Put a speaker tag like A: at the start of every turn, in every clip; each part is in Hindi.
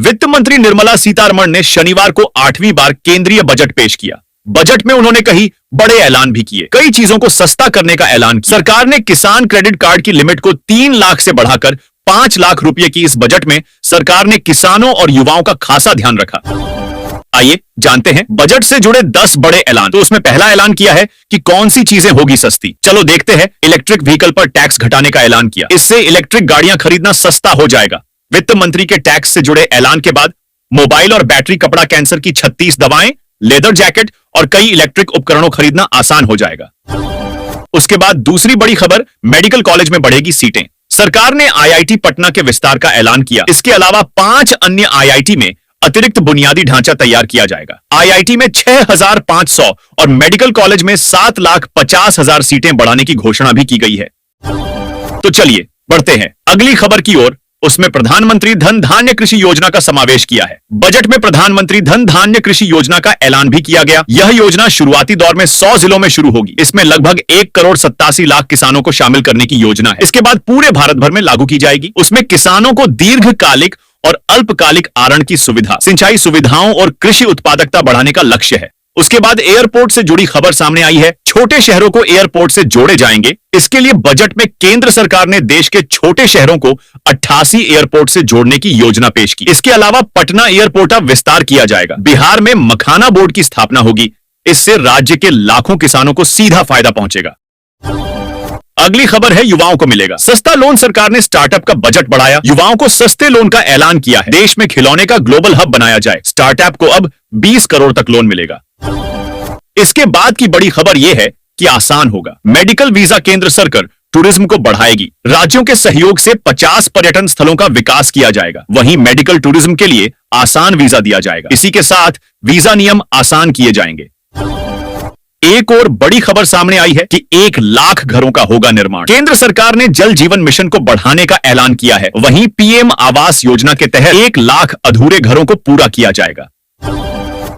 A: वित्त मंत्री निर्मला सीतारमण ने शनिवार को 8वीं बार केंद्रीय बजट पेश किया। बजट में उन्होंने कई बड़े ऐलान भी किए। कई चीजों को सस्ता करने का ऐलान किया। सरकार ने किसान क्रेडिट कार्ड की लिमिट को 3 लाख से बढ़ाकर 5 लाख रुपए की इस बजट में सरकार ने किसानों और युवाओं का खासा ध्यान रखा। आइए जानते हैं बजट से जुड़े 10 बड़े ऐलान। तो उसमें पहला ऐलान किया है कि कौन सी चीजें होगी सस्ती। चलो देखते हैं। इलेक्ट्रिक व्हीकल पर टैक्स घटाने का ऐलान किया। इससे इलेक्ट्रिक गाड़ियां खरीदना सस्ता हो जाएगा। वित्त मंत्री के टैक्स से जुड़े ऐलान के बाद मोबाइल और बैटरी कपड़ा कैंसर की 36 दवाएं, लेदर जैकेट और कई इलेक्ट्रिक उपकरणों खरीदना आसान हो जाएगा। उसके बाद दूसरी बड़ी खबर, मेडिकल कॉलेज में बढ़ेगी सीटें। सरकार ने आईआईटी पटना के विस्तार का ऐलान किया। इसके अलावा 5 अन्य आईआईटी में अतिरिक्त बुनियादी ढांचा तैयार किया जाएगा। आईआईटी में 6,500 और मेडिकल कॉलेज में 7,50,000 सीटें बढ़ाने की घोषणा भी की गई है। तो चलिए बढ़ते हैं अगली खबर की ओर। उसमें प्रधानमंत्री धन धान्य कृषि योजना का समावेश किया है। बजट में प्रधानमंत्री धन धान्य कृषि योजना का ऐलान भी किया गया। यह योजना शुरुआती दौर में 100 जिलों में शुरू होगी। इसमें लगभग 1,87,00,000 किसानों को शामिल करने की योजना है। इसके बाद पूरे भारत भर में लागू की जाएगी। उसमें किसानों को दीर्घकालिक और अल्पकालिक आरण की सुविधा, सिंचाई सुविधाओं और कृषि उत्पादकता बढ़ाने का लक्ष्य है। उसके बाद एयरपोर्ट से जुड़ी खबर सामने आई है। छोटे शहरों को एयरपोर्ट से जोड़े जाएंगे। इसके लिए बजट में केंद्र सरकार ने देश के छोटे शहरों को 88 एयरपोर्ट से जोड़ने की योजना पेश की। इसके अलावा पटना एयरपोर्ट का विस्तार किया जाएगा। बिहार में मखाना बोर्ड की स्थापना होगी। इससे राज्य के लाखों किसानों को सीधा फायदा पहुंचेगा। अगली खबर है युवाओं को मिलेगा सस्ता लोन। सरकार ने स्टार्टअप का बजट बढ़ाया। युवाओं को सस्ते लोन का ऐलान किया है। देश में खिलौने का ग्लोबल हब बनाया जाए। स्टार्टअप को अब 20 करोड़ तक लोन मिलेगा। इसके बाद की बड़ी खबर यह है कि आसान होगा मेडिकल वीजा। केंद्र सरकार टूरिज्म को बढ़ाएगी। राज्यों के सहयोग से 50 पर्यटन स्थलों का विकास किया जाएगा। वहीं मेडिकल टूरिज्म के लिए आसान वीजा दिया जाएगा। इसी के साथ वीजा नियम आसान किए जाएंगे। एक और बड़ी खबर सामने आई है कि 1 लाख घरों का होगा निर्माण। केंद्र सरकार ने जल जीवन मिशन को बढ़ाने का ऐलान किया है। वहीं पीएम आवास योजना के तहत 1 लाख अधूरे घरों को पूरा किया जाएगा।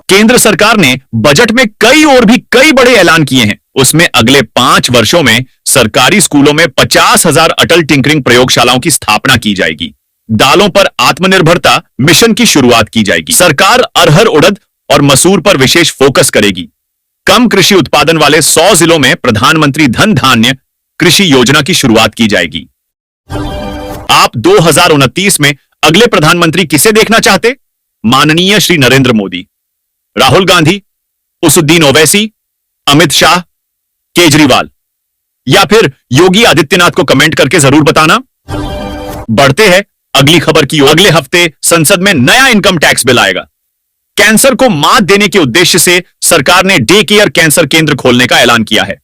A: केंद्र सरकार ने बजट में कई बड़े ऐलान किए हैं। उसमें अगले 5 वर्षों में सरकारी स्कूलों में 50,000 अटल टिंकरिंग प्रयोगशालाओं की स्थापना की जाएगी। दालों पर आत्मनिर्भरता मिशन की शुरुआत की जाएगी। सरकार अरहर, उड़द और मसूर पर विशेष फोकस करेगी। कम कृषि उत्पादन वाले 100 जिलों में प्रधानमंत्री धन धान्य कृषि योजना की शुरुआत की जाएगी। आप 2029 में अगले प्रधानमंत्री किसे देखना चाहते? माननीय श्री नरेंद्र मोदी, राहुल गांधी, उसुद्दीन ओवैसी, अमित शाह, केजरीवाल या फिर योगी आदित्यनाथ को कमेंट करके जरूर बताना। बढ़ते हैं अगली खबर की ओर। अगले हफ्ते संसद में नया इनकम टैक्स बिल आएगा। कैंसर को मात देने के उद्देश्य से सरकार ने डे केयर कैंसर केंद्र खोलने का ऐलान किया है।